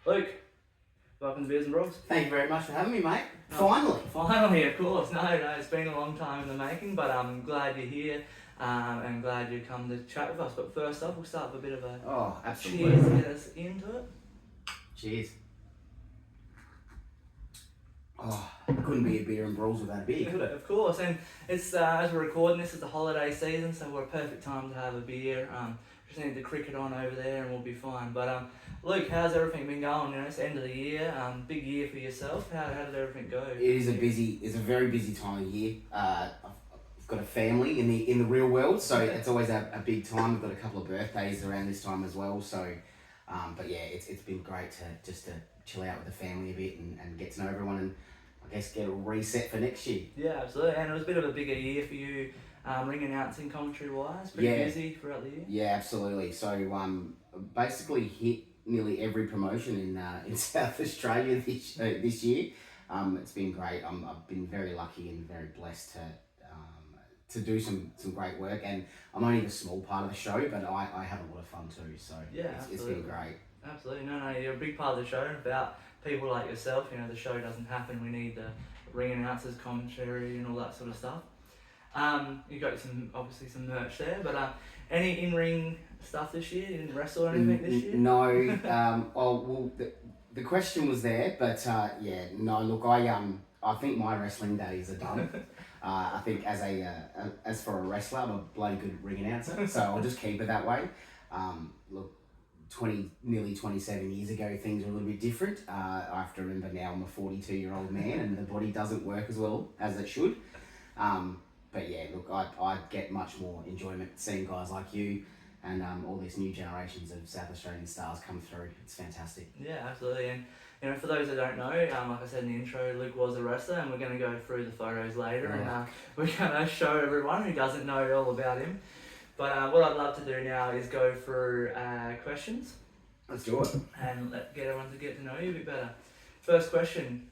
Luke, welcome to Beers and Brawls. Thank you very much for having me, mate. Finally, of course. No, it's been a long time in the making, but I'm glad you're here and glad you come to chat with us. But first up, we'll start with a bit of a absolutely. cheers to get us into it. Cheers. Oh, couldn't be a beer and brawls without a beer, could it? Of course, and it's as we're recording this, it's the holiday season, so we're a perfect time to have a beer. Just need the cricket on over there, and we'll be fine. But Luke, how's everything been going? You know, it's the end of the year, big year for yourself. How did everything go? It's a very busy time of year. I've got a family in the real world, so it's always a big time. We've got a couple of birthdays around this time as well. So, but yeah, it's been great to chill out with the family a bit and get to know everyone and I guess get a reset for next year. Yeah, absolutely. And it was a bit of a bigger year for you, ring announcing commentary wise. Pretty busy throughout the year. Yeah, absolutely. So basically hit nearly every promotion in South Australia this year. It's been great. I've been very lucky and very blessed to do some great work, and I'm only the small part of the show, but I have a lot of fun too. So yeah, it's been great. Absolutely. No, you're a big part of the show. About people like yourself, you know, the show doesn't happen. We need the ring announcers, commentary, and all that sort of stuff. You got obviously some merch there, but any in-ring stuff this year? You didn't wrestle or anything this year? No. The question was there, but no. Look, I think my wrestling days are done. I think as for a wrestler, I'm a bloody good ring announcer, so I'll just keep it that way. Look, nearly 27 years ago, things were a little bit different. I have to remember now I'm a 42-year-old man and the body doesn't work as well as it should. But yeah, look, I get much more enjoyment seeing guys like you and all these new generations of South Australian stars come through. It's fantastic. Yeah, absolutely. And you know, for those that don't know, like I said in the intro, Luke was a wrestler, and we're going to go through the photos later, and we're going to show everyone who doesn't know all about him. But what I'd love to do now is go through questions. Let's do it. And get everyone to get to know you a bit better. First question,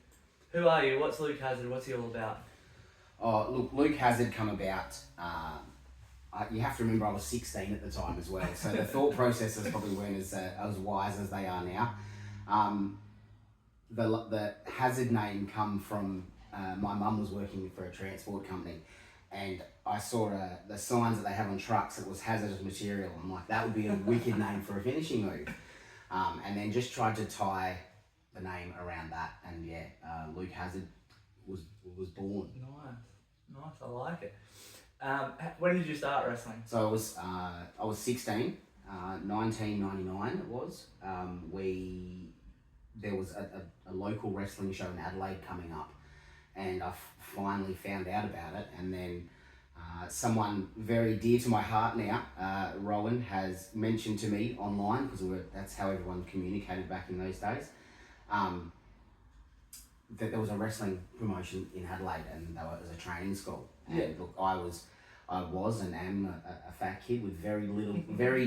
who are you? What's Luke Hazard? What's he all about? Oh, look, Luke Hazard come about, you have to remember I was 16 at the time as well, so the thought processes probably weren't as wise as they are now. The Hazard name come from, my mum was working for a transport company, and I saw the signs that they have on trucks, it was hazardous material. I'm like, that would be a wicked name for a finishing move. And then just tried to tie the name around that, and Luke Hazard was born. Nice, I like it. When did you start wrestling? So I was 16, 1999 it was. There was a local wrestling show in Adelaide coming up, and I finally found out about it, and then someone very dear to my heart now, Rowan, has mentioned to me online, because that's how everyone communicated back in those days, that there was a wrestling promotion in Adelaide, and it was a training school. And look, I was and am a fat kid with very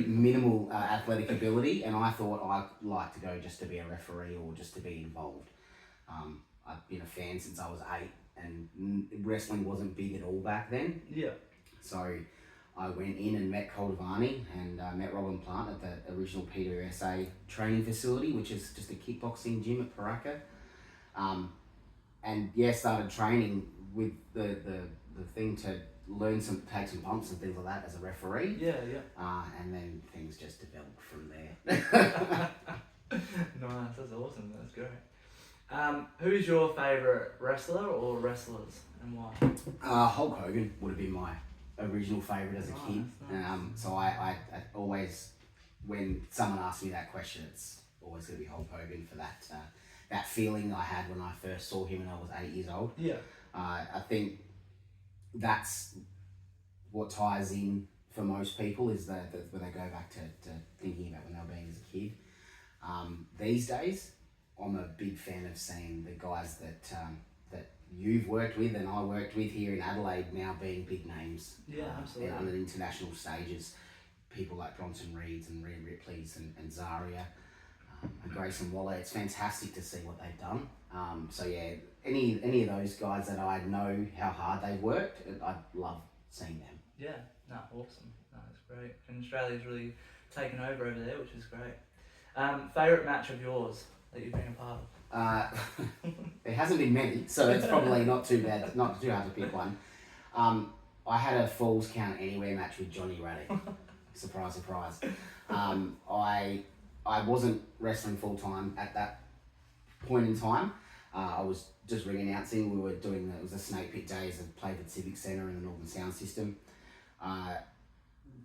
minimal athletic ability, and I thought I'd like to go just to be a referee or just to be involved. I've been a fan since I was 8, and wrestling wasn't big at all back then. Yeah. So I went in and met Koldovani and met Robin Plant at the original PWSA training facility, which is just a kickboxing gym at Paraka. And started training with the thing to take some bumps and things like that as a referee. Yeah. And then things just developed from there. Nice, that's awesome, that's great. Who's your favourite wrestler or wrestlers, and why? Hulk Hogan would have been my original favourite as a kid. Nice. So I always, when someone asks me that question, it's always going to be Hulk Hogan for that feeling I had when I first saw him when I was 8 years old. Yeah. I think that's what ties in for most people is that when they go back to thinking about when they were being as a kid. These days, I'm a big fan of seeing the guys that you've worked with and I worked with here in Adelaide now being big names. Yeah, absolutely. On the international stages, people like Bronson Reeds and Rhea Ripley's and Zaria. And Grayson Waller, it's fantastic to see what they've done. Any of those guys that I know how hard they've worked, I love seeing them. Yeah, awesome. That's great. And Australia's really taken over there, which is great. Favourite match of yours? that you've been a part of? There hasn't been many, so it's probably not too bad, not too hard to pick one. I had a Falls Count Anywhere match with Johnny Raddick. Surprise, surprise. I wasn't wrestling full time at that point in time. I was just ring announcing. We were doing it was a Snake Pit Days at Playford Civic Centre in the Northern Sound System.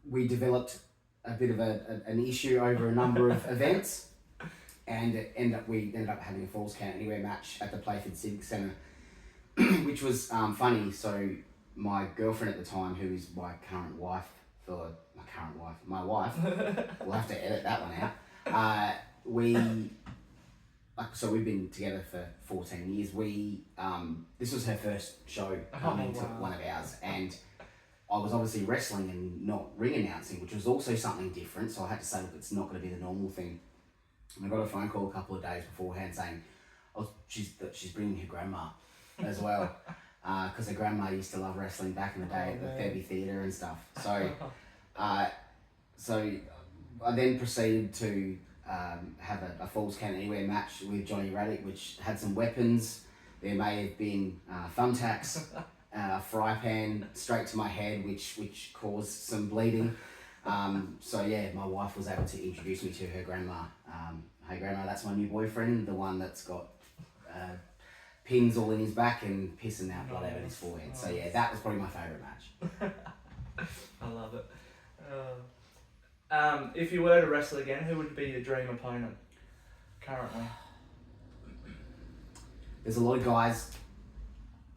We developed a bit of an issue over a number of events, and we ended up having a Falls Count Anywhere match at the Playford Civic Centre, which was funny. So my girlfriend at the time, who is my wife, we'll have to edit that one out. So we've been together for 14 years. This was her first show coming to one of ours, and I was obviously wrestling and not ring announcing, which was also something different. So I had to say, look, it's not going to be the normal thing. And I got a phone call a couple of days beforehand saying, oh, she's bringing her grandma as well, because her grandma used to love wrestling back in the day at the Febby Theatre and stuff. So, so I then proceeded to have a Falls Count Anywhere match with Johnny Raddick, which had some weapons. There may have been thumbtacks, a fry pan straight to my head, which caused some bleeding. So yeah, my wife was able to introduce me to her grandma. Hey grandma, that's my new boyfriend, the one that's got pins all in his back and pissing out blood out of his forehead. So yeah, that was probably my favourite match. I love it. If you were to wrestle again, who would be your dream opponent currently? There's a lot of guys.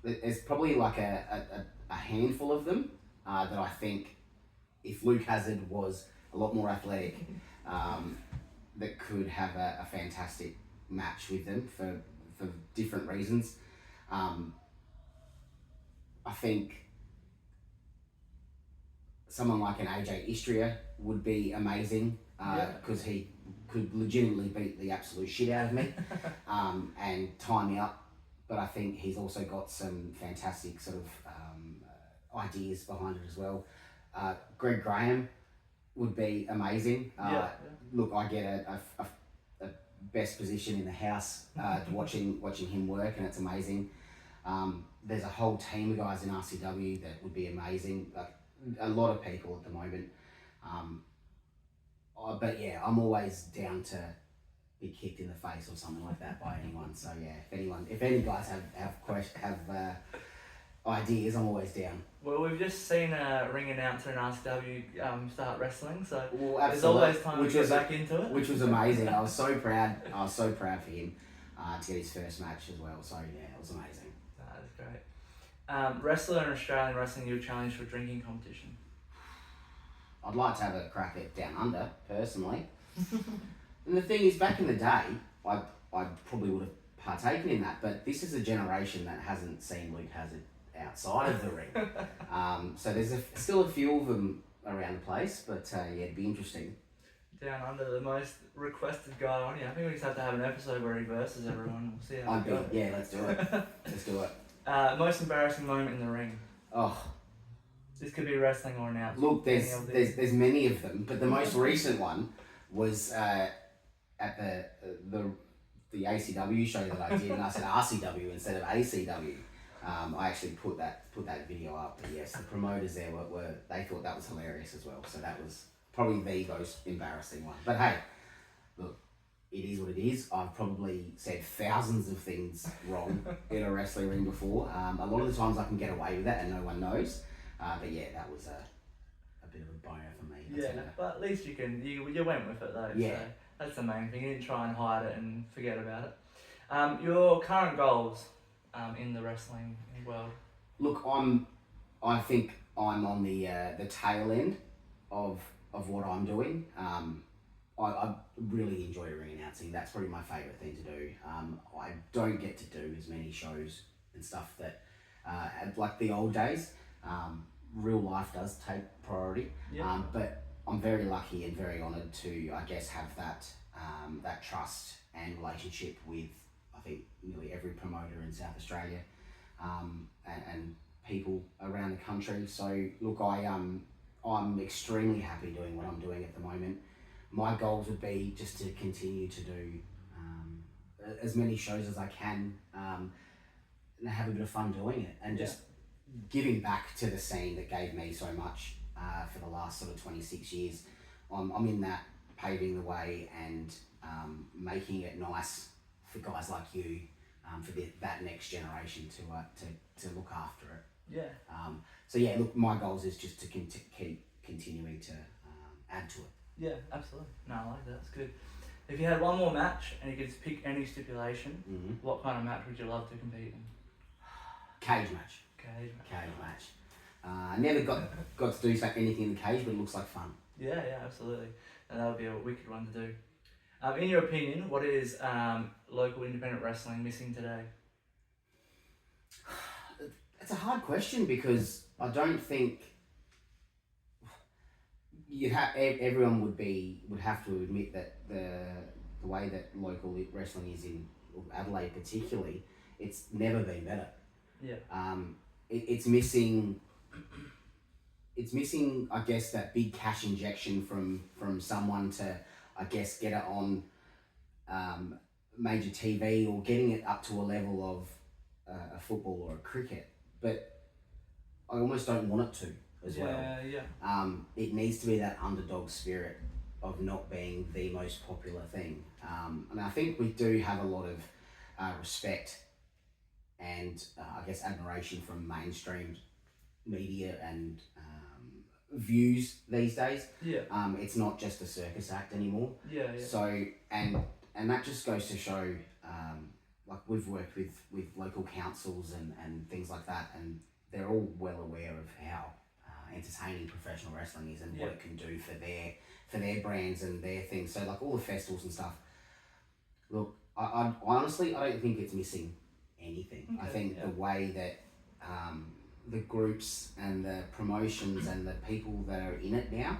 There's probably like a handful of them that I think, if Luke Hazard was a lot more athletic, that could have a fantastic match with them for different reasons. I think someone like an AJ Istria would be amazing, because he could legitimately beat the absolute shit out of me and tie me up. But I think he's also got some fantastic sort of ideas behind it as well. Greg Graham would be amazing. Look, I get a best position in the house watching him work, and it's amazing. There's a whole team of guys in RCW that would be amazing. A lot of people at the moment. But yeah, I'm always down to be kicked in the face or something like that by anyone. So yeah, if any guys have ideas, I'm always down. Well, we've just seen a ring announcer in RCW start wrestling, so there's Absolutely. always time to get back into it. Which was amazing. I was so proud for him to get his first match as well. So yeah, it was amazing. That's great. Wrestler in Australian wrestling, you were challenged for drinking competition. I'd like to have a crack at Down Under, personally. And the thing is, back in the day, I probably would have partaken in that, but this is a generation that hasn't seen Luke Hazard outside of the ring. So there's still a few of them around the place, but yeah, it'd be interesting. Down Under, the most requested guy on here. I think we just have to have an episode where he versus everyone. We'll see how it goes. Yeah, let's do it. Let's do it. Most embarrassing moment in the ring. Oh. This could be wrestling or announcing. Look, there's many of them, but the most recent one was at the ACW show that I did, and I said RCW instead of ACW. I actually put that video up, but yes, the promoters there they thought that was hilarious as well. So that was probably the most embarrassing one. But hey, look, it is what it is. I've probably said thousands of things wrong in a wrestling ring before. A lot of the times I can get away with that and no one knows. But yeah, that was a bit of a boner for me. But at least you went with it though. Yeah. So that's the main thing. You didn't try and hide it and forget about it. Your current goals in the wrestling world? Look, I think I'm on the tail end of what I'm doing. I really enjoy ring announcing. That's probably my favourite thing to do. I don't get to do as many shows and stuff that like the old days. Real life does take priority, but I'm very lucky and very honoured to, I guess, have that trust and relationship with, I think, nearly every promoter in South Australia, and people around the country. So look, I'm extremely happy doing what I'm doing at the moment. My goals would be just to continue to do as many shows as I can, and have a bit of fun doing it, and just giving back to the scene that gave me so much for the last sort of 26 years. I'm in that, paving the way and making it nice for guys like you, for that next generation to look after it. Yeah. So yeah, look, my goals is just to keep continuing to add to it. Yeah, absolutely. No, I like that. That's good. If you had one more match and you could pick any stipulation, what kind of match would you love to compete in? Cage match. Cage match. Cage match. I never got to do anything in the cage, but it looks like fun. Yeah, absolutely. And that would be a wicked one to do. In your opinion, what is local independent wrestling missing today? It's a hard question because I don't think everyone would have to admit that the way that local wrestling is in Adelaide particularly, it's never been better. Yeah. It's missing. It's missing, I guess, that big cash injection from someone to, I guess, get it on major TV or getting it up to a level of a football or a cricket. But I almost don't want it to as well. Yeah. It needs to be that underdog spirit of not being the most popular thing. And I think we do have a lot of respect and I guess admiration from mainstream media and views these days. Yeah. It's not just a circus act anymore. Yeah. So and that just goes to show, like we've worked with local councils and things like that, and they're all well aware of how entertaining professional wrestling is and what it can do for their brands and their things. So like all the festivals and stuff. Look, I honestly I don't think it's missing anything. Okay, I think the way that the groups and the promotions and the people that are in it now,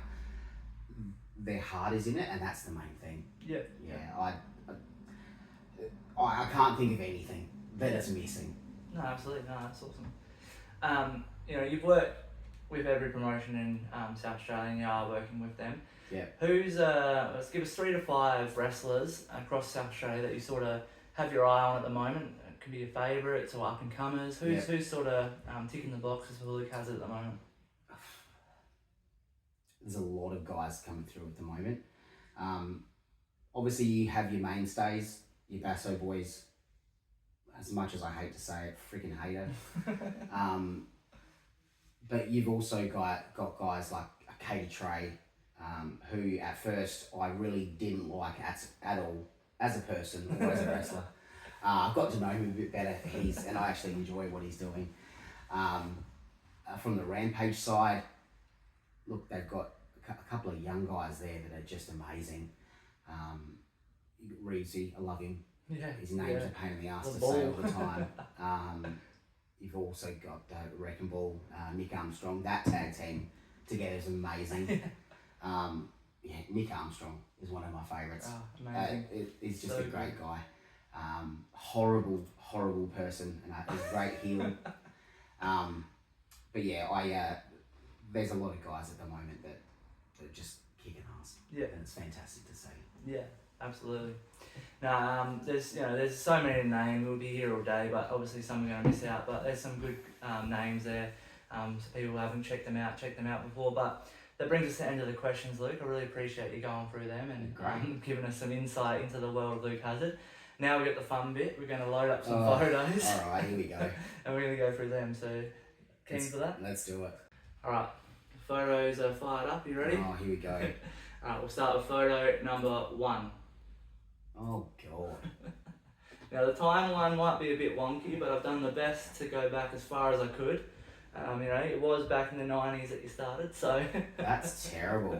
their heart is in it, and that's the main thing. Yeah. I can't think of anything that is missing. No, absolutely. No, that's awesome. You've worked with every promotion in South Australia, and you are working with them. Yeah. Who's let's give us 3 to 5 wrestlers across South Australia that you sort of have your eye on at the moment. It can be your favourites or up and comers. Who's sort of ticking the boxes for Luke Hazard at the moment? There's a lot of guys coming through at the moment. Obviously, you have your mainstays, your Basso boys. As much as I hate to say it, freaking hate it. But you've also got guys like Katie Trey, who at first I really didn't like at all as a person or as a wrestler. I've got to know him a bit better, and I actually enjoy what he's doing. From the Rampage side, look, they've got a couple of young guys there that are just amazing. Reezy, I love him. Yeah. His name's a pain in the ass to say all the time. You've also got Wrecking Ball, Nick Armstrong. That tag team together is amazing. Nick Armstrong is one of my favourites. Oh, amazing. He's just a great guy. Horrible person, and he's a great heel. But yeah, there's a lot of guys at the moment that are just kicking ass. Yeah. And it's fantastic to see. Yeah, absolutely. Now, there's so many to name. We'll be here all day, but obviously some are going to miss out. But there's some good names there. So people who haven't checked them out before. But that brings us to the end of the questions, Luke. I really appreciate you going through them and giving us some insight into the world of Luke Hazard. Now we've got the fun bit. We're going to load up some photos. All right, here we go. And we're going to go through them. So, keen for that? Let's do it. All right. The photos are fired up. You ready? Oh, here we go. All right, we'll start with photo number 1. Oh, God. Now, the timeline might be a bit wonky, but I've done the best to go back as far as I could. It was back in the 90s that you started, so... That's terrible.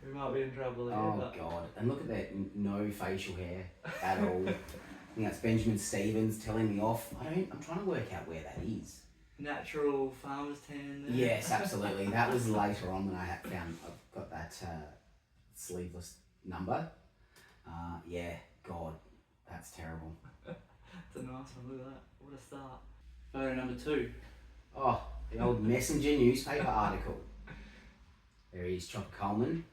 We might be in trouble here. Oh, God. And look at that, no facial hair at all. I think that's Benjamin Stevens telling me off. I'm trying to work out where that is. Natural farmer's tan there. Yes, absolutely. That was later on when I've got that sleeveless number. God, that's terrible. It's a nice one, look at that. What a start. Photo number 2. Oh, the old Messenger newspaper article. There he is, Chopper Coleman.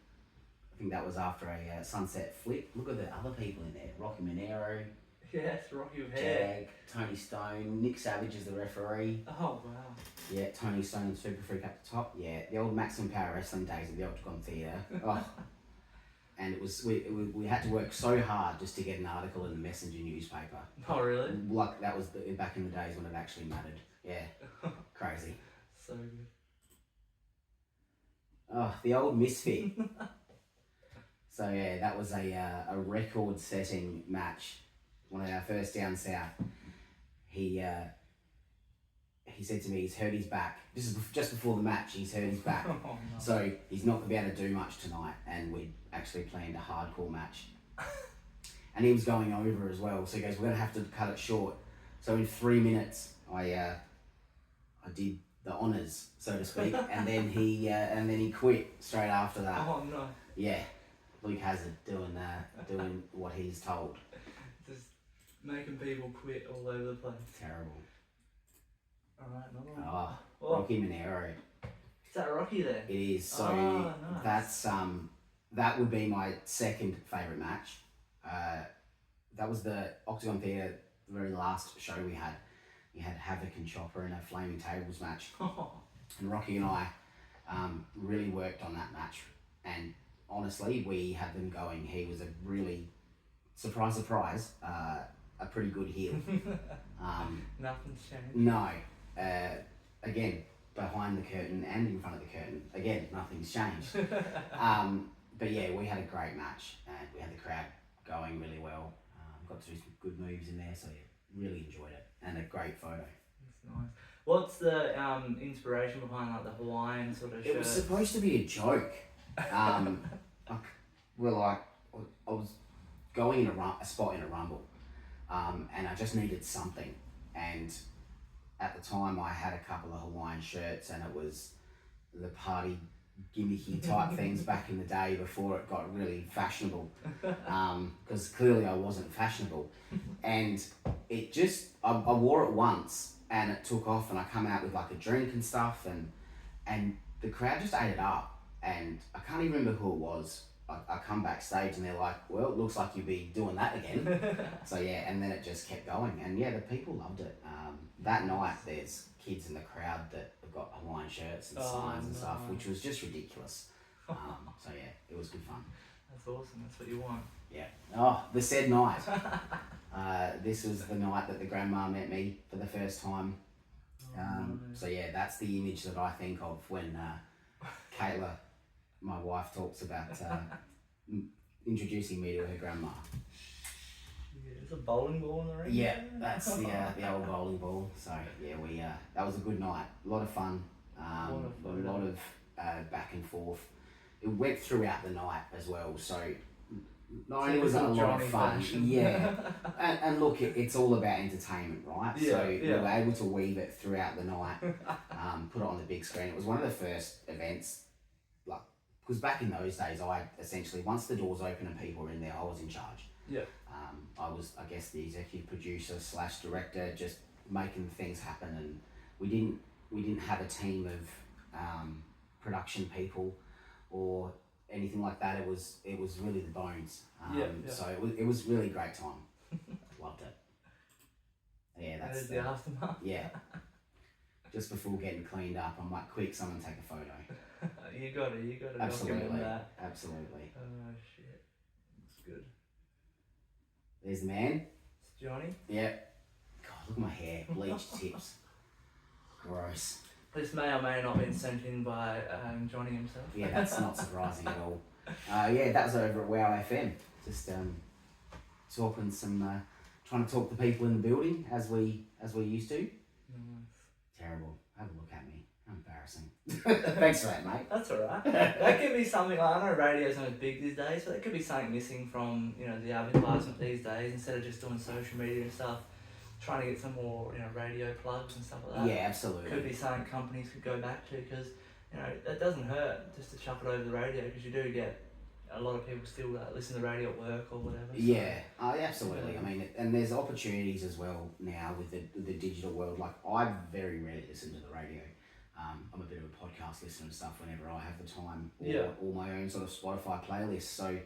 I think that was after a sunset flip. Look at the other people in there. Rocky Monero. Yes, Rocky with hair. Jag, Tony Stone, Nick Savage is the referee. Oh, wow. Yeah, Tony Stone and Super Freak up the top. Yeah, the old Maximum Power Wrestling days at the Octagon Theatre. Oh. And it was we had to work so hard just to get an article in the Messenger newspaper. Oh, really? Like that was back in the days when it actually mattered. Yeah, crazy. So good. Oh, the old Misfit. So yeah, that was a record-setting match. One of our first down south. He said to me he's hurt his back. Just before the match, he's hurt his back. Oh, no. So he's not going to be able to do much tonight. And we'd actually planned a hardcore match. And he was going over as well. So he goes, we're going to have to cut it short. So in 3 minutes, I did the honours, so to speak. and then he quit straight after that. Oh, no. Yeah. Luke Hazard doing what he's told. Just making people quit all over the place. Terrible. Alright, another one. Oh, Rocky Monero. Is that Rocky there? It is. So nice. that's that would be my second favourite match. That was the Octagon Theatre, the very last show we had. We had Havoc and Chopper in a Flaming Tables match. And Rocky and I really worked on that match. And honestly, we had them going. He was a really, surprise, a pretty good heel. Nothing's changed. No. Again, behind the curtain and in front of the curtain. Again, nothing's changed. But yeah, we had a great match and we had the crowd going really well. Got to do some good moves in there, so yeah, really enjoyed it. And a great photo. That's nice. What's the inspiration behind like the Hawaiian sort of shirt? It was supposed to be a joke. I was going in a spot in a rumble, and I just needed something. And at the time, I had a couple of Hawaiian shirts, and it was the party gimmicky type things back in the day before it got really fashionable. Because clearly I wasn't fashionable, and it just I wore it once, and it took off, and I come out with like a drink and stuff, and the crowd just ate it up. And I can't even remember who it was. I come backstage and they're like, well, it looks like you'll be doing that again. So yeah, and then it just kept going. And yeah, the people loved it. That night there's kids in the crowd that have got Hawaiian shirts and signs and stuff, which was just ridiculous. So yeah, it was good fun. That's awesome, that's what you want. Yeah. Oh, the said night. This was the night that the grandma met me for the first time. So yeah, that's the image that I think of when Kayla, my wife, talks about introducing me to her grandma. Yeah, there's a bowling ball in the ring. Yeah, that's the old bowling ball. So yeah, we that was a good night. A lot of fun. A lot of back and forth. It went throughout the night as well. So not only was it a lot of fun, yeah, and look, it's all about entertainment, right? Yeah, so we were able to weave it throughout the night, put it on the big screen. It was one of the first events, like, because back in those days, I essentially, once the doors open and people were in there, I was in charge. Yeah. I was, I guess, the executive producer / director, just making things happen, and we didn't have a team of production people or anything like that. It was really the bones. So it was really great time. Loved it. Yeah, that's the aftermath. Yeah. Just before getting cleaned up, I'm like, quick, someone take a photo. You got to Absolutely. document that. Absolutely. Oh shit, that's good. There's the man. It's Johnny. Yeah. God, look at my hair, bleached tips. Gross. This may or may not have been sent in by Johnny himself. Yeah, that's not surprising at all. Yeah, that was over at WOW FM. Just talking some, trying to talk to people in the building as we used to. Nice. Terrible. Have a look at me. How embarrassing. Thanks for that, mate. That's alright. That could be something, like, I know radio's not as big these days, but it could be something missing from, the advertisement these days, instead of just doing social media and stuff, trying to get some more, radio plugs and stuff like that. Yeah, absolutely. Could be something companies could go back to, because, it doesn't hurt just to chuck it over the radio, because you do get a lot of people still listen to radio at work or whatever. So. Yeah, absolutely. I mean, and there's opportunities as well now with the digital world. Like, I very rarely listen to the radio. I'm a bit of a podcast listener and stuff whenever I have the time, or my own sort of Spotify playlist. So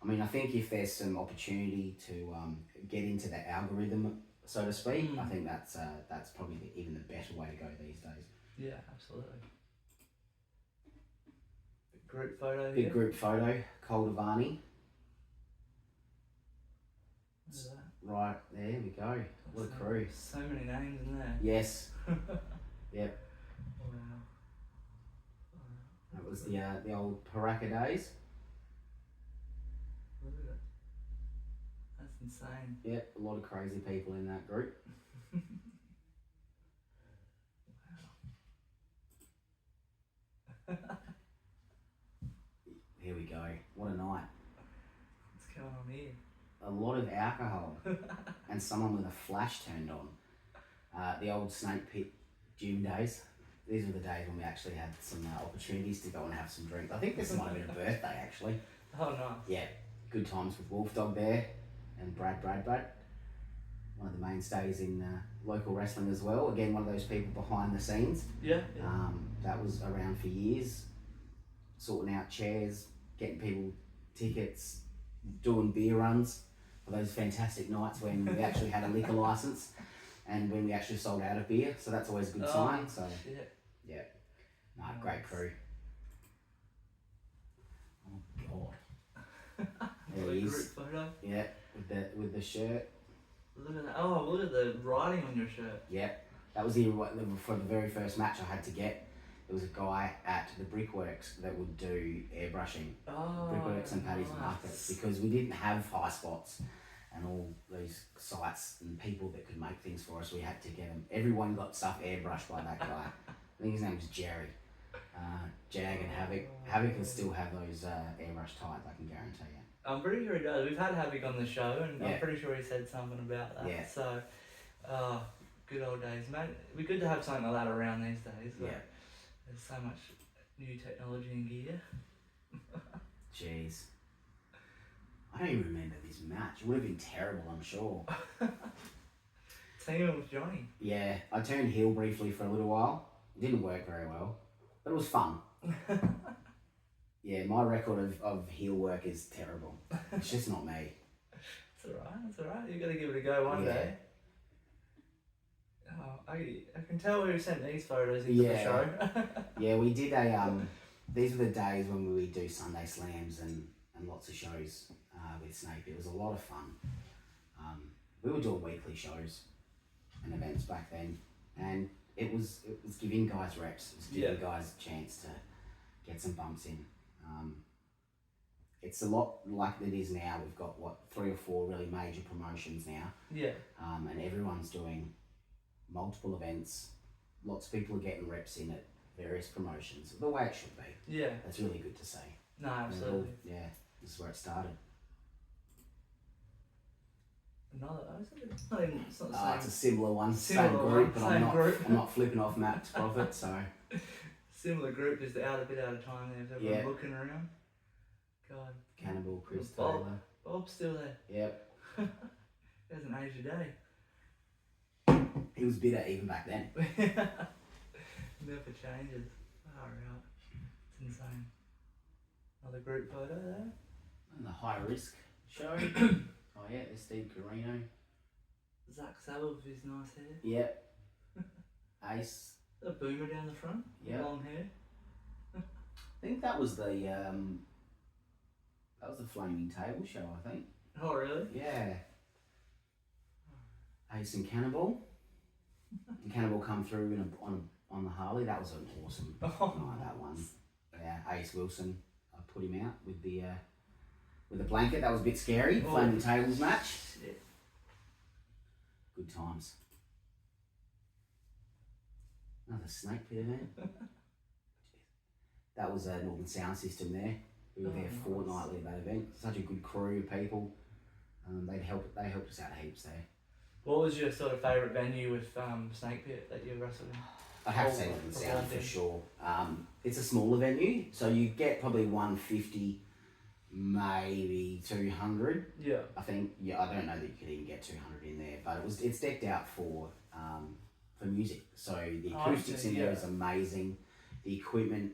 I mean, I think if there's some opportunity to get into the algorithm, so to speak, I think that's probably even the better way to go these days. Yeah, absolutely. Big group photo Big here. group photo, Coldavani. Look at that. Right, there we go. What a crew. So many names in there. Yes. Yep. Wow. That was the old Paraka days. Look at it. That's insane. Yep, a lot of crazy people in that group. Wow. Here we go. What a night. What's going on here? A lot of alcohol and someone with a flash turned on. The old Snake Pit gym days. These were the days when we actually had some opportunities to go and have some drinks. I think this might have been a birthday actually. Oh, nice. Yeah, good times with Wolf Dog there and Brad. One of the mainstays in local wrestling as well. Again, one of those people behind the scenes. Yeah. That was around for years, sorting out chairs, getting people tickets, doing beer runs for those fantastic nights when we actually had a liquor license and when we actually sold out of beer. So that's always a good sign. So yeah, no, great crew. Oh God, there he is. Group photo. Yeah, with the shirt. Look at that. Oh, look at the writing on your shirt. Yeah, that was for the very first match I had to get. There was a guy at the Brickworks that would do airbrushing. Oh, Brickworks and Paddy's Market, because we didn't have high spots and all these sites and people that could make things for us. We had to get them. Everyone got stuff airbrushed by that guy. I think his name was Jerry. Jag and Havoc. Havoc can still have those airbrush types, I can guarantee you. I'm pretty sure he does. We've had Havoc on the show, and Yeah. I'm pretty sure he said something about that. Yeah. So, good old days, mate. It'd be good to have something like that around these days. Yeah. There's so much new technology and gear. Jeez. I don't even remember this match. It would have been terrible, I'm sure. Teaming with Johnny. Yeah, I turned heel briefly for a little while. It didn't work very well, but it was fun. Yeah, my record of heel work is terrible. It's just not me. It's alright. You gotta give it a go one day. Oh, I can tell who sent these photos into the show. Yeah, we did these were the days when we would do Sunday slams and lots of shows with Snape. It was a lot of fun. We were doing weekly shows and events back then, and it was giving guys reps. It was giving guys a chance to get some bumps in. It's a lot like it is now. We've got 3 or 4 really major promotions now. Yeah. And everyone's doing multiple events. Lots of people are getting reps in at various promotions. The way it should be. Yeah. That's really good to see. No, absolutely. Yeah, this is where it started. It's not the same. It's a similar one. Similar same group, but I'm not flipping off Matt's profit, so. Similar group, just a bit out of time there. If everyone looking around. God. Cannibal, Chris Bob. Taylor. Bob's still there. Yep. He hasn't aged a day. He was bitter even back then. Never changes. Far out. It's insane. Another group photo there. And the high risk show. Oh yeah, there's Steve Carino. Zach Saville with his nice hair. Yep. Ace. A boomer down the front. Yep. Long hair. I think that was the Flaming Table show, I think. Oh really? Yeah. Ace and Cannibal. And Cannibal come through on the Harley. That was an awesome night, that one. Yeah, Ace Wilson. I put him out with the blanket. That was a bit scary. Flaming Tables match. Shit. Good times. Another Snake Pit event. That was a Northern Sound System there. We were there fortnightly at that event. Such a good crew of people. They helped us out heaps there. What was your sort of favourite venue with Snake Pit that you wrestled in? I'd have to say Northern Sound for sure. It's a smaller venue, so you get probably 150, maybe 200. Yeah. I think. Yeah, I don't know that you could even get 200 in there, but it's decked out for music. So the acoustics in there is amazing. The equipment,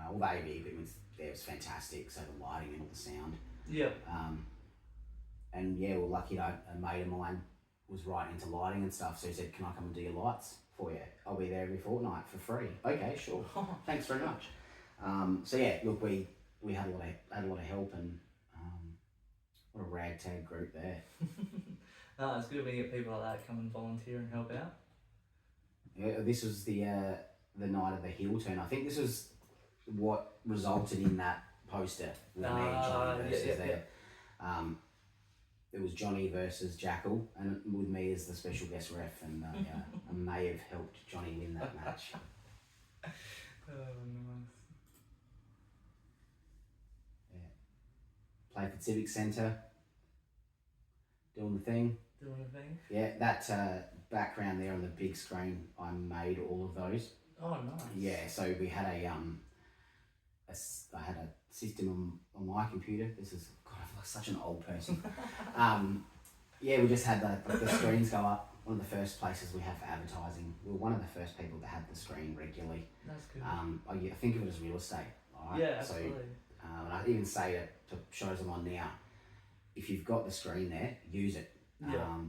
all the AV equipment there was fantastic. So the lighting and all the sound. Yeah. And yeah, we're lucky that a mate of mine was right into lighting and stuff, so he said, "Can I come and do your lights for you? I'll be there every fortnight for free." Okay, sure. Thanks very much. So yeah, look, we had a lot of help, and what a ragtag group there. No, it's good when you get people like that come and volunteer and help out. Yeah, this was the night of the heel turn. I think this was what resulted in that poster with me and Johnny versus there. It was Johnny versus Jackal, and with me as the special guest ref, and I may have helped Johnny win that match. Oh, nice. Yeah. Playford Civic Centre, doing the thing. Doing the thing. Yeah, that background there on the big screen, I made all of those. Oh, nice. Yeah, so we had I had a system on my computer. This is, God, I feel like such an old person. Yeah, we just had the screens go up. One of the first places we have for advertising. We were one of the first people that had the screen regularly. That's good. I think of it as real estate. Right? Yeah, absolutely. So, and I even say to shows I'm on now, if you've got the screen there, use it. Yeah.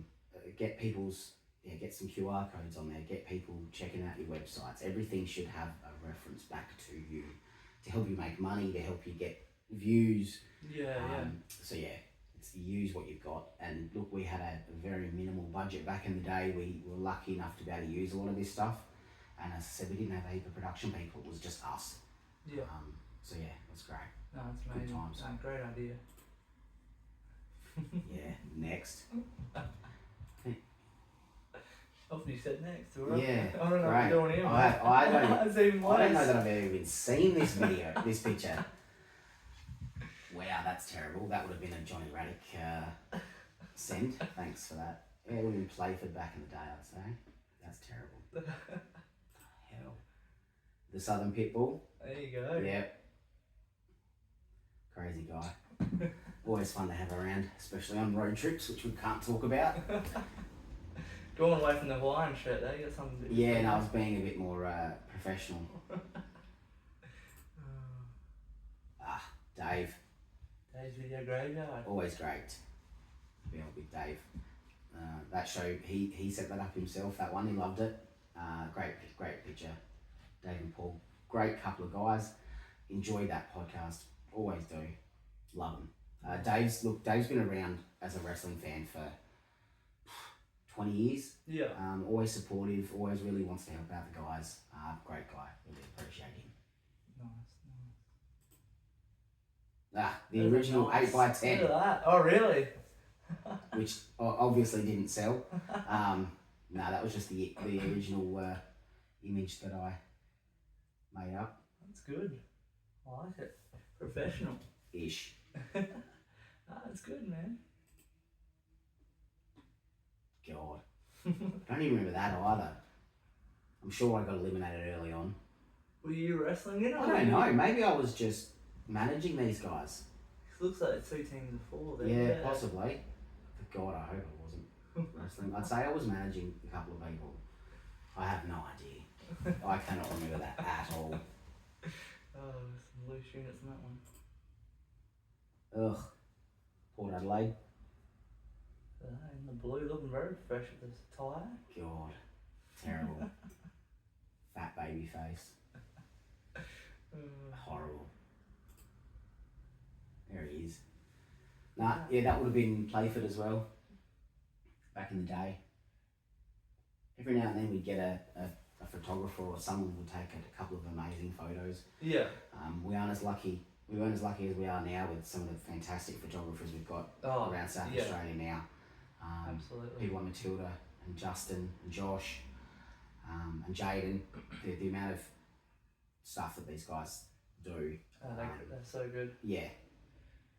Get some QR codes on there. Get people checking out your websites. Everything should have a reference back to you to help you make money, to help you get views. Yeah. So yeah, it's use what you've got. And look, we had a very minimal budget back in the day. We were lucky enough to be able to use a lot of this stuff. And as I said, we didn't have a heap of production people. It was just us. Yeah. So yeah, it was great. No, it's amazing. Good times. No, great idea. Yeah. Next. Hopefully you said next, alright? Yeah, I don't know great. what you're doing here. I don't That's even worse. I don't know that I've ever even seen this picture. Wow, that's terrible. That would have been a Johnny Radic send. Thanks for that. Yeah, it would have been Playford back in the day, I'd say. That's terrible. Hell. The Southern Pitbull. There you go. Yep. Crazy guy. Always fun to have around, especially on road trips, which we can't talk about. Going away from the Hawaiian shirt there, you got something to do. Yeah, and I was being a bit more professional. Dave. Dave's Video Graveyard. Always great to be on with Dave. That show, he set that up himself, that one, he loved it. Great picture. Dave and Paul, great couple of guys. Enjoyed that podcast, always do. Love them. Dave's been around as a wrestling fan for 20 years. Yeah. Always supportive, always really wants to help out the guys. Great guy, really appreciate him. Nice. The original nice. 8x10. Look at that. Oh, really? Which obviously didn't sell. No, that was just the original image that I made up. That's good. I like it. Professional. Ish. That's good, man. God. Don't even remember that either. I'm sure I got eliminated early on. Were you wrestling in? I don't know. Maybe I was just managing these guys. It looks like 2 teams of 4 there. Yeah, possibly. But God, I hope I wasn't wrestling. I'd say I was managing a couple of people. I have no idea. I cannot remember that at all. Oh, some loose units in that one. Ugh. Port Adelaide. In the blue, looking very fresh with this tie. God. Terrible. Fat baby face. Horrible. There he is. Nah, yeah, that would have been Playford as well. Back in the day. Every now and then we'd get a photographer or someone would take a couple of amazing photos. Yeah. We weren't as lucky as we are now with some of the fantastic photographers we've got around South Australia now. Absolutely. People like Matilda and Justin and Josh and Jaden. The amount of stuff that these guys do. They're so good. Yeah.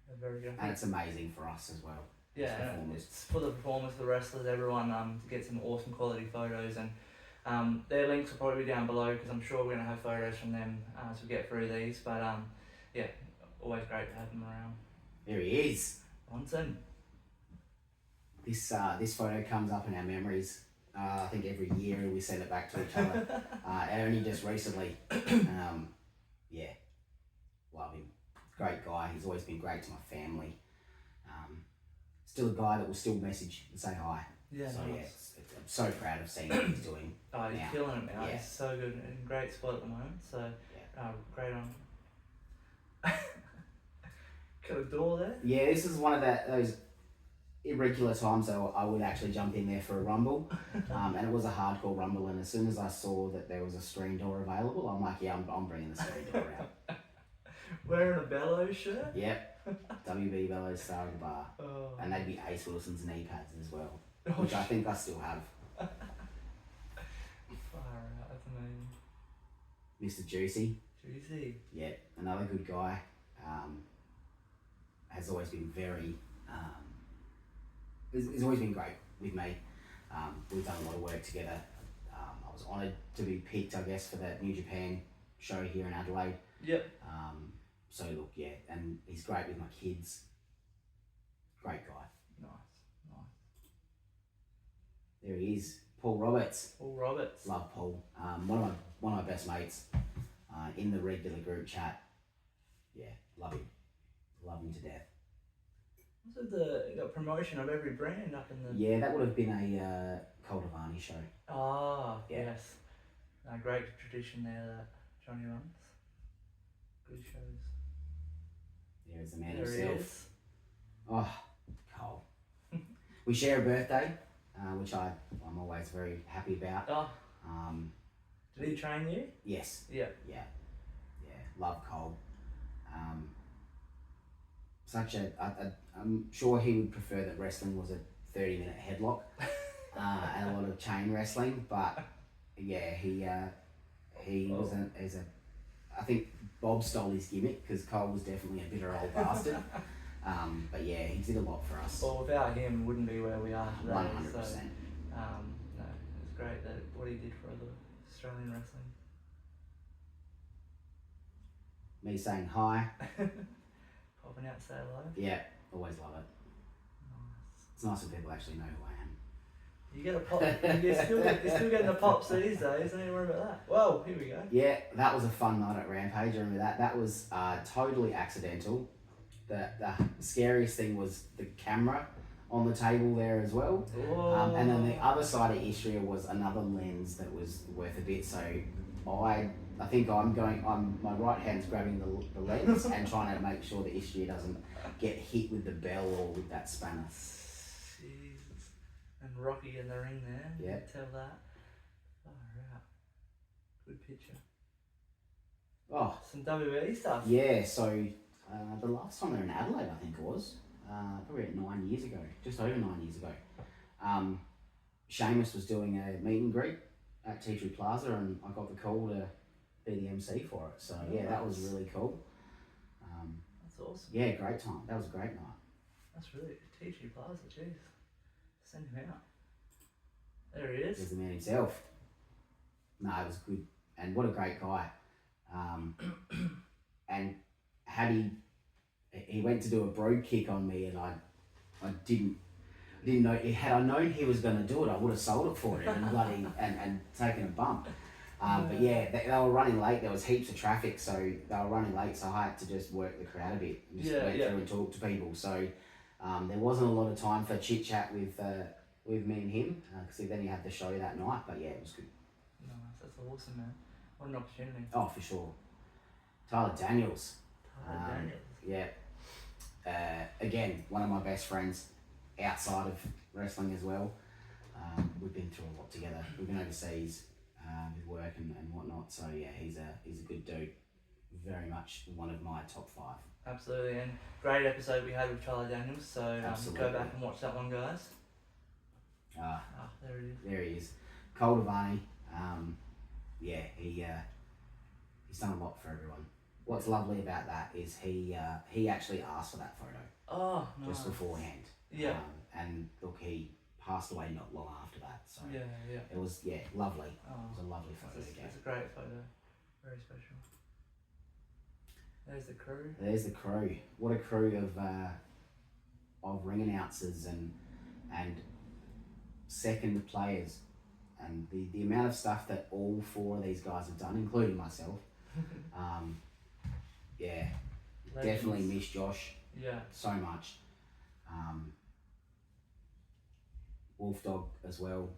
They're very good. And it's amazing for us as well. Yeah, it's for the performers, the wrestlers, everyone to get some awesome quality photos, and their links will probably be down below because I'm sure we're going to have photos from them as we get through these. But yeah, always great to have them around. There he is. Wyten. This photo comes up in our memories. I think every year we send it back to each other. Only just recently. Yeah, love him. Great guy. He's always been great to my family. Still a guy that will still message and say hi. Yeah, so nice. I'm so proud of seeing what he's doing. Oh, he's now. killing it now. Yeah. He's so good and great spot at the moment. So, great on him. Got a door there? Yeah, this is one of those irregular times that I would actually jump in there for a rumble. And it was a hardcore rumble, and as soon as I saw that there was a screen door available, I'm like, yeah, I'm bringing the screen door out. Wearing a Bellows shirt? Yep. WB Bellows Star of the Bar. Oh. And they'd be Ace Wilson's knee pads as well, which I think I still have. Far out, that's amazing. Mr. Juicy. Juicy. Yeah, another good guy. Has always been very, has always been great with me. We've done a lot of work together. I was honoured to be picked, I guess, for that New Japan show here in Adelaide. Yep. So look, yeah, and he's great with my kids. Great guy. Nice. There he is, Paul Roberts. Paul Roberts. Love Paul. One of my best mates in the regular group chat. Yeah, love him. Love him to death. Was it the promotion of every brand up in the... Yeah, that would have been a Coldavani show. Oh, Yeah. yes. A great tradition there that Johnny runs. Good shows. There's the man There he himself. is. Oh, Cole. We share a birthday, which I'm always very happy about. Oh, Um, did he train you? yes, Yeah. yeah, love Cole. I'm sure he would prefer that wrestling was a 30-minute headlock and a lot of chain wrestling, but yeah, he I think Bob stole his gimmick because Cole was definitely a bitter old bastard. But yeah, he did a lot for us. Well, without him, we wouldn't be where we are today. 100%. So, no, it's great that what he did for the Australian wrestling. Me saying hi. Popping out to say hello. Yeah, always love it. Nice. It's nice when people actually know who I am. You get a pop. You're still getting the pops these days. Don't you worry about that. Well, here we go. Yeah, that was a fun night at Rampage. I remember that. That was totally accidental. The scariest thing was the camera on the table there as well. And then the other side of Istria was another lens that was worth a bit. So I think my right hand's grabbing the lens and trying to make sure that Istria doesn't get hit with the bell or with that spanner. Jesus. And Rocky in the ring there. Yeah. You can tell that. Far out. Good picture. Oh. Some WWE stuff. Yeah, so the last time they were in Adelaide, I think it was, probably 9 years ago, just over 9 years ago. Seamus was doing a meet and greet at Tea Tree Plaza, and I got the call to be the MC for it. So yeah, that was really cool. That's awesome. Yeah, great time. That was a great night. That's really TG Plaza, jeez. Send him out. There he is. There's the man himself. No, it was good, and what a great guy. And had he went to do a bro kick on me, and I didn't know. Had I known he was going to do it, I would have sold it for him and bloody and taken a bump. But yeah, they were running late. There was heaps of traffic, so they were running late. So I had to just work the crowd a bit, and just went through and talk to people. So there wasn't a lot of time for chit chat with me and him, because then he had the show that night. But yeah, it was good. Nice, that's awesome, man. What an opportunity. Oh, for sure. Tyler Daniels. Daniels. Yeah. Again, one of my best friends outside of wrestling as well. We've been through a lot together. We've been overseas with work and whatnot. So yeah, he's a good dude. Very much one of my top 5. Absolutely, and great episode we had with Charlie Daniels. So go back and watch that one, guys. There he is. There he is. Coldavani. Yeah, he's done a lot for everyone. What's lovely about that is he actually asked for that photo. Oh, nice. Just beforehand. Yeah. And look, he passed away not long after that. So yeah. it was lovely. Oh, it was a lovely photo to get. It's a great photo. Very special. There's the crew. There's the crew. What a crew of ring announcers and second players, and the amount of stuff that all 4 of these guys have done, including myself. Yeah, Legends. definitely miss Josh Yeah. so much. Wolf Dog as well,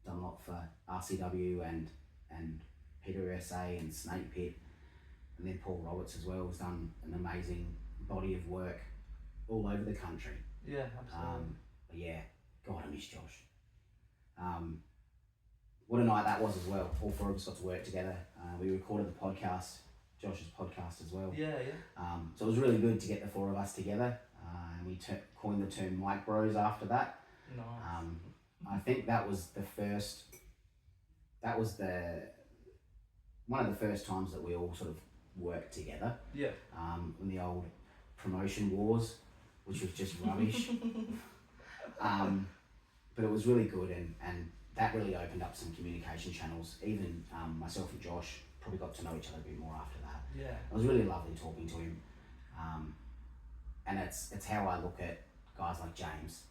done a lot for RCW and PWSA and Snake Pit, and then Paul Roberts as well has done an amazing body of work all over the country. Yeah, absolutely. But yeah, God, I miss Josh. What a night that was as well. All four of us got to work together. We recorded the podcast, Josh's podcast as well. Yeah. So it was really good to get the four of us together. And we coined the term Mike Bros after that. Nice. I think that was one of the first times that we all sort of worked together. Yeah. In the old promotion wars, which was just rubbish. But it was really good, and that really opened up some communication channels. Even myself and Josh probably got to know each other a bit more after that. Yeah. It was really lovely talking to him. And it's how I look at guys like James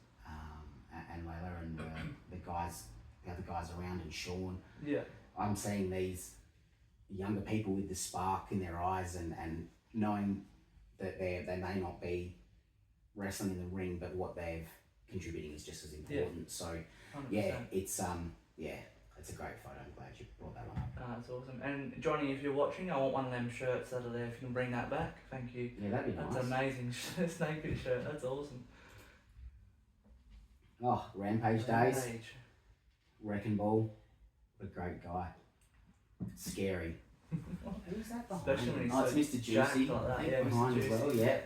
and Layla and the other guys around, and Sean. Yeah. I'm seeing these younger people with the spark in their eyes and knowing that they may not be wrestling in the ring, but what they've contributing is just as important. Yeah. So 100%. It's a great photo. I'm glad you brought that one up. That's awesome. And Johnny, if you're watching, I want one of them shirts that are there. If you can bring that back, thank you. Yeah, that'd be nice. That's amazing. Snake Pit shirt. That's awesome. Oh, Rampage days. Wrecking Ball. What a great guy. Scary. Who's that behind? Especially when he's it's Mr. Juicy like that. Yeah, behind Mr. as well. Juicy. Yeah.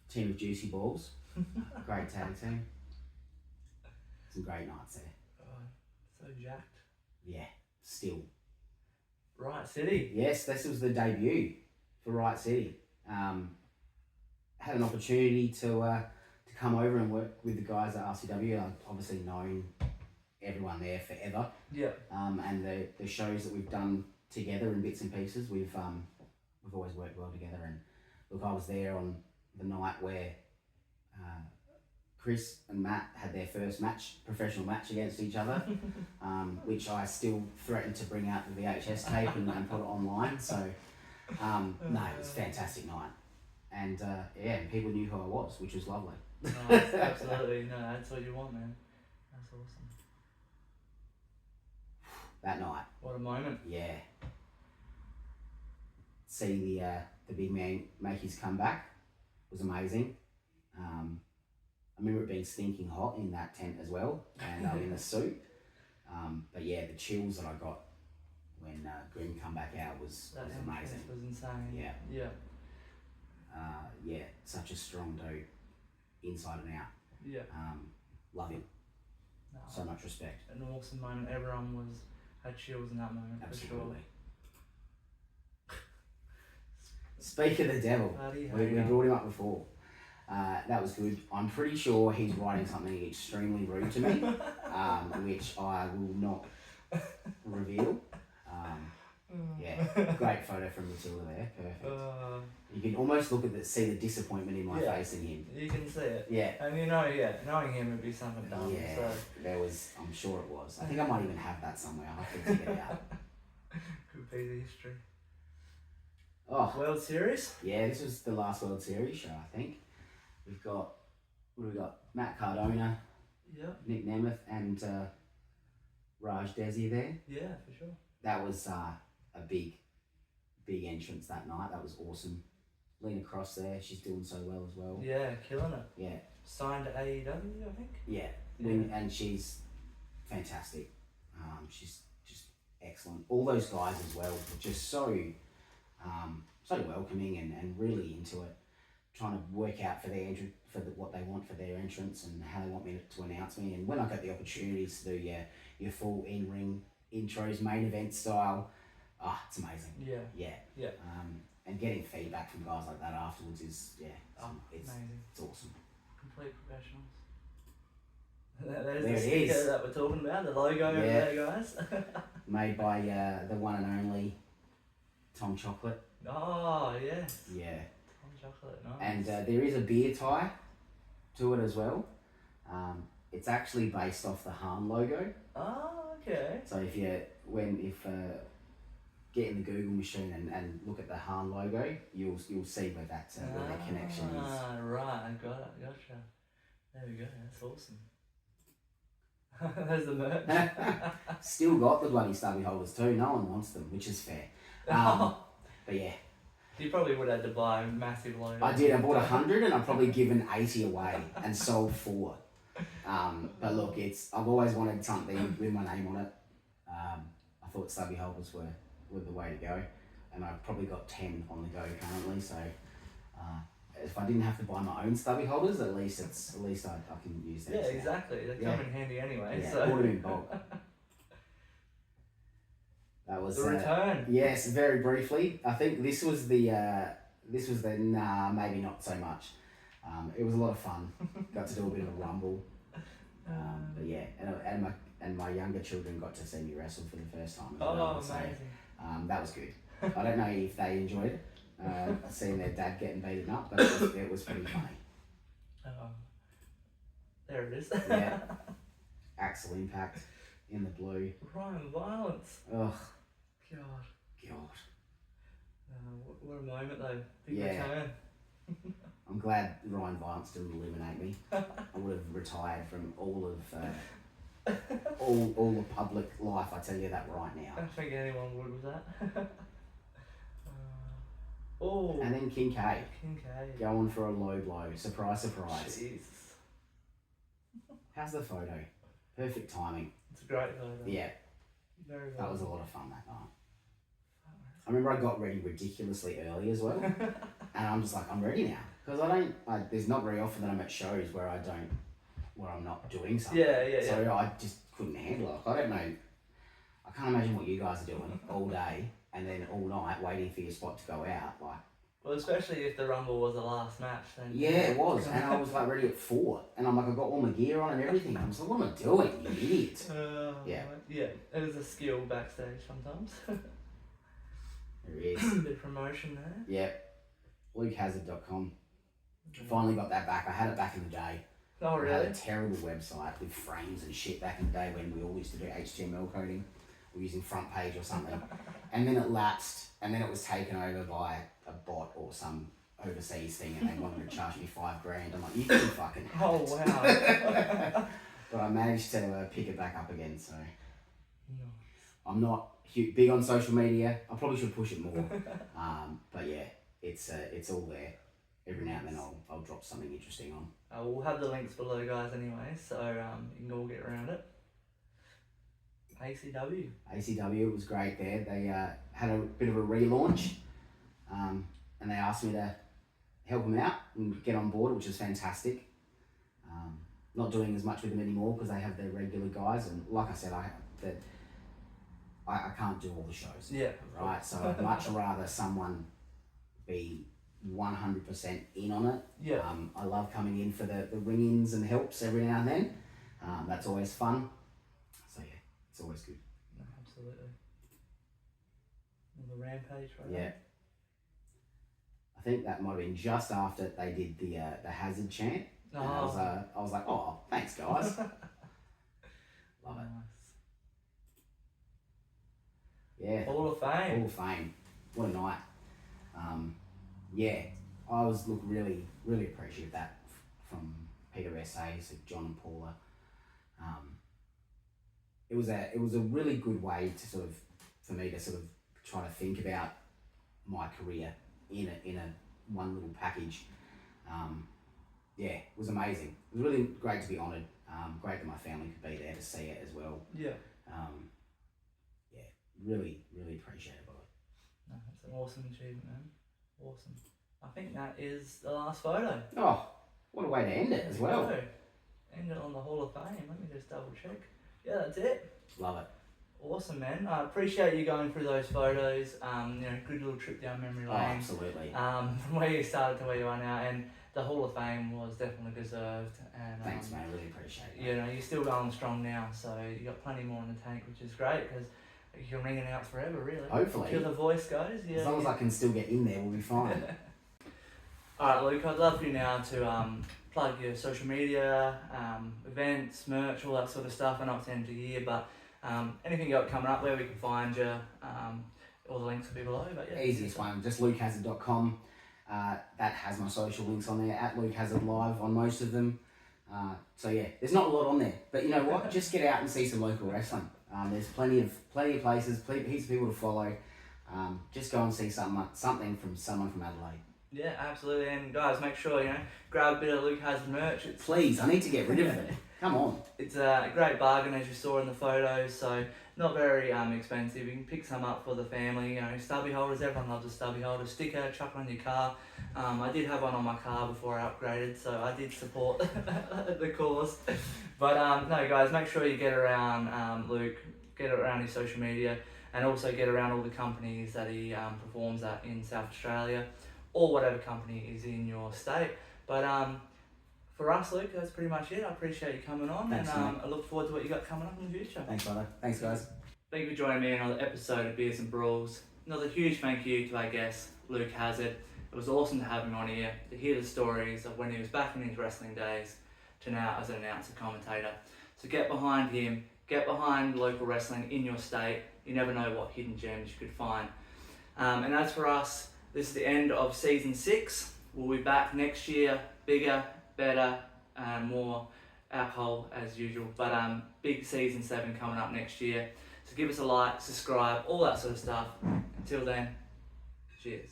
Team of Juicy Balls. Great tag team. Some great nights there. So jacked. Yeah, still. Right City. Yes, this was the debut for Right City. Had an opportunity to come over and work with the guys at RCW. I've obviously known everyone there forever. Yeah. And the shows that we've done together in bits and pieces, we've always worked well together. And look, I was there on the night where Chris and Matt had their first professional match against each other, which I still threatened to bring out the VHS tape and put it online. So, no, it was a fantastic night. And people knew who I was, which was lovely. Nice, absolutely. No, that's what you want, man. That's awesome. That night. What a moment. Yeah. See the big man make his comeback was amazing. I remember it being stinking hot in that tent as well, and in the suit. But yeah, the chills that I got when Grim come back out was amazing. That was insane. Yeah. Such a strong dude, inside and out. Yeah. Love him. No, so much respect. An awesome moment. Everyone had chills in that moment. Absolutely. For sure. Speak of the devil, we brought him up before. That was good. I'm pretty sure he's writing something extremely rude to me, which I will not reveal. Great photo from Matilda there. Perfect. You can almost see the disappointment in my face in him. You can see it. Yeah. And knowing him would be something dumb. Yeah, so. there was, I'm sure it was. I think I might even have that somewhere. I'll have to dig it out. Could be the history. Oh. World Series? Yeah, this was the last World Series show, I think. We've got, Matt Cardona, Nick Nemeth, and Raj Desi there. Yeah, for sure. That was a big entrance that night. That was awesome. Lena Cross there, she's doing so well as well. Yeah, killing it. Yeah. Signed to AEW, I think. Yeah. And she's fantastic. She's just excellent. All those guys as well were just so welcoming and really into it. Trying to work out for their what they want for their entrance and how they want me to announce me. And when I got the opportunities to do your full in-ring intros, main event style, it's amazing. Yeah. And getting feedback from guys like that afterwards is it's amazing. It's awesome. Complete professionals. There the sticker that we're talking about, the logo over there, guys. Made by the one and only Tom Chocolate. Oh yes. Yeah. Chocolate, nice. And there is a beer tie to it as well. It's actually based off the Harm logo. Oh, okay. So if get in the Google machine and look at the Harm logo, you'll see where that where the connection is. right, I got it, gotcha. There we go, that's awesome. There's the merch. Still got the bloody stubby holders too. No one wants them, which is fair. But yeah. You probably would have had to buy a massive load. I did. I bought 100 and I've probably given 80 away and sold 4. But look, I've always wanted something with my name on it. I thought stubby holders were the way to go, and I've probably got 10 on the go currently. So if I didn't have to buy my own stubby holders, at least I can use them. Yeah, exactly. They come in handy anyway. Yeah, so. bought them in bulk. That was the return. Yes, very briefly. I think this was the nah, maybe not so much. It was a lot of fun. Got to do a bit of a rumble. But yeah, and my younger children got to see me wrestle for the first time as well. So that was good. I don't know if they enjoyed it, seeing their dad getting beaten up, but it was pretty funny. There it is. Yeah. Axel Impact in the blue. Crime violence. Ugh. God. What a moment though. Big Yeah. return. I'm glad Ryan Violence didn't eliminate me. I would have retired from all of all the public life. I tell you that right now. I don't think anyone would with that. Oh. And then Kincaid. Going for a low blow. Surprise, surprise. Jesus. How's the photo? Perfect timing. It's a great photo. Yeah. Very well. That was a lot of fun that night. I remember I got ready ridiculously early as well. And I'm just like, I'm ready now. Because there's not very often that I'm at shows where I'm not doing something. Yeah. So I just couldn't handle it. I don't know. I can't imagine what you guys are doing all day and then all night waiting for your spot to go out. Well, especially if the Rumble was the last match. Then yeah, it was. And I was ready at 4. And I'm like, I've got all my gear on and everything. I'm just like, what am I doing, you idiot? Yeah. Yeah, it is a skill backstage sometimes. There is. A bit of promotion there. Yep. LukeHazard.com. Finally got that back. I had it back in the day. Oh, really? I had a terrible website with frames and shit back in the day when we all used to do HTML coding. Or using Front Page or something. And then it lapsed, and then it was taken over by a bot or some overseas thing, and they wanted to charge me $5,000. I'm like, you can fucking have it. Wow. But I managed to pick it back up again, so. Nice. I'm not big on social media. I probably should push it more. But yeah, it's all there. Every now and then I'll drop something interesting on. We'll have the links below, guys, anyway, so you can all get around it. ACW was great there. They had a bit of a relaunch, and they asked me to help them out and get on board, which is fantastic. Not doing as much with them anymore because they have their regular guys, and like I said, I can't do all the shows. Yeah. Right. So I'd much rather someone be 100% in on it. Yeah. I love coming in for the ring-ins and helps every now and then. That's always fun. So yeah, it's always good. No, absolutely. On the Rampage, right? Yeah. I think that might have been just after they did the Hazard chant. Oh. And I was like, oh, thanks guys. Love it. Nice. Yeah. Hall of Fame. Hall of Fame. What a night. Yeah, I was really, really appreciative of that from PWSA, so John and Paula. It was a really good way to for me to try to think about my career in a one little package. Yeah, it was amazing. It was really great to be honoured. Great that my family could be there to see it as well. Yeah. Yeah, really, really appreciative of it. No, it's an awesome achievement, man. Awesome. I think that is the last photo. Oh, what a way to end it as well. End it on the Hall of Fame. Let me just double check. Yeah, that's it. Love it. Awesome, man. I appreciate you going through those photos. Good little trip down memory lane. Oh, absolutely. From where you started to where you are now, and the Hall of Fame was definitely deserved. And thanks, man. I really appreciate it. You're still going strong now, so you got plenty more in the tank, which is great because you can ring it out forever, really. Hopefully. Till the voice goes. Yeah. As long as I can still get in there, we'll be fine. Alright, Luke, I'd love for you now to plug your social media, events, merch, all that sort of stuff. I know it's the end of the year, but anything you got coming up, where we can find you, all the links will be below. But yeah. Easiest one, just LukeHazard.com. that has my social links on there, at Luke Hazard Live on most of them. So yeah, there's not a lot on there, but you know what? Just get out and see some local wrestling. There's plenty of places, heaps of people to follow. Just go and see something from someone from Adelaide. Yeah, absolutely. And guys, make sure, you know, grab a bit of Luke Hazard merch. Please, I need to get rid of it. Come on. It's a great bargain, as you saw in the photos, so not very expensive. You can pick some up for the family. You know, stubby holders, everyone loves a stubby holder. Sticker, chuck on your car. I did have one on my car before I upgraded, so I did support the cause. But no, guys, make sure you get around Luke, get around his social media, and also get around all the companies that he performs at in South Australia, or whatever company is in your state. But for us, Luke, that's pretty much it. I appreciate you coming on. Thanks, and I look forward to what you got coming up in the future. Thanks, brother. Thanks, guys. Thank you for joining me in another episode of Beers and Brawls. Another huge thank you to our guest, Luke Hazard. It was awesome to have him on here, to hear the stories of when he was back in his wrestling days to now as an announcer commentator. So get behind him, get behind local wrestling in your state. You never know what hidden gems you could find. And as for us, this is the end of season 6. We'll be back next year, bigger, better, more alcohol as usual. But big season 7 coming up next year. So give us a like, subscribe, all that sort of stuff. Until then, cheers.